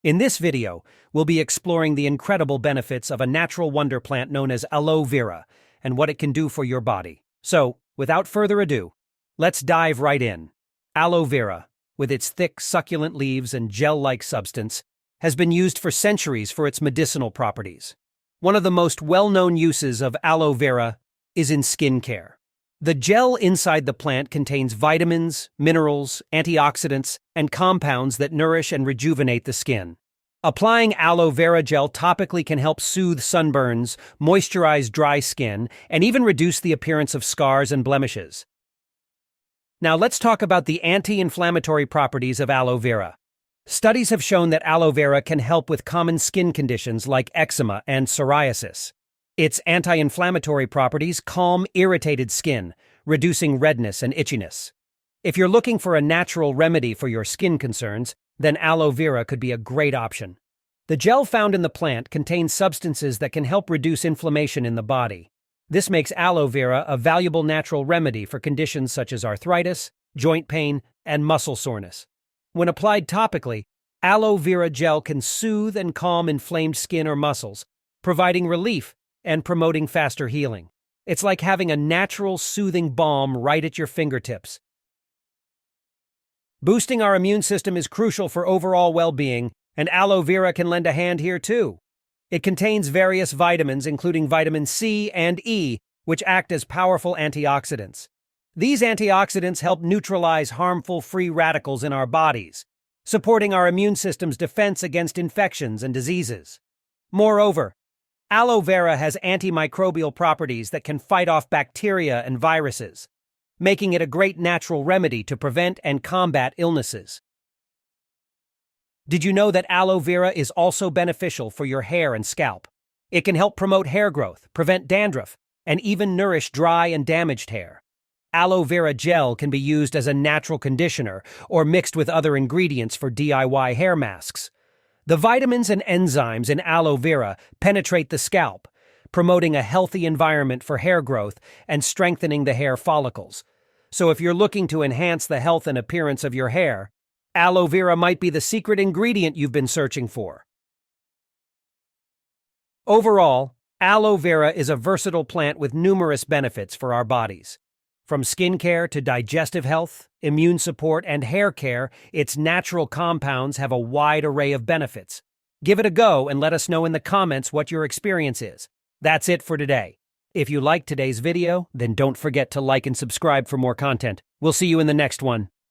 In this video, we'll be exploring the incredible benefits of a natural wonder plant known as aloe vera and what it can do for your body. So, without further ado, let's dive right in. Aloe vera, with its thick, succulent leaves and gel-like substance, has been used for centuries for its medicinal properties. One of the most well-known uses of aloe vera is in skincare. The gel inside the plant contains vitamins, minerals, antioxidants, and compounds that nourish and rejuvenate the skin. Applying aloe vera gel topically can help soothe sunburns, moisturize dry skin, and even reduce the appearance of scars and blemishes. Now let's talk about the anti-inflammatory properties of aloe vera. Studies have shown that aloe vera can help with common skin conditions like eczema and psoriasis. Its anti-inflammatory properties calm irritated skin, reducing redness and itchiness. If you're looking for a natural remedy for your skin concerns, then aloe vera could be a great option. The gel found in the plant contains substances that can help reduce inflammation in the body. This makes aloe vera a valuable natural remedy for conditions such as arthritis, joint pain, and muscle soreness. When applied topically, aloe vera gel can soothe and calm inflamed skin or muscles, providing relief and promoting faster healing. It's like having a natural, soothing balm right at your fingertips. Boosting our immune system is crucial for overall well-being, and aloe vera can lend a hand here too. It contains various vitamins, including vitamin C and E, which act as powerful antioxidants. These antioxidants help neutralize harmful free radicals in our bodies, supporting our immune system's defense against infections and diseases. Moreover, aloe vera has antimicrobial properties that can fight off bacteria and viruses, making it a great natural remedy to prevent and combat illnesses. Did you know that aloe vera is also beneficial for your hair and scalp? It can help promote hair growth, prevent dandruff, and even nourish dry and damaged hair. Aloe vera gel can be used as a natural conditioner or mixed with other ingredients for DIY hair masks. The vitamins and enzymes in aloe vera penetrate the scalp, promoting a healthy environment for hair growth and strengthening the hair follicles. So if you're looking to enhance the health and appearance of your hair, aloe vera might be the secret ingredient you've been searching for. Overall, aloe vera is a versatile plant with numerous benefits for our bodies. From skincare to digestive health, immune support, and hair care, its natural compounds have a wide array of benefits. Give it a go and let us know in the comments what your experience is. That's it for today. If you liked today's video, then don't forget to like and subscribe for more content. We'll see you in the next one.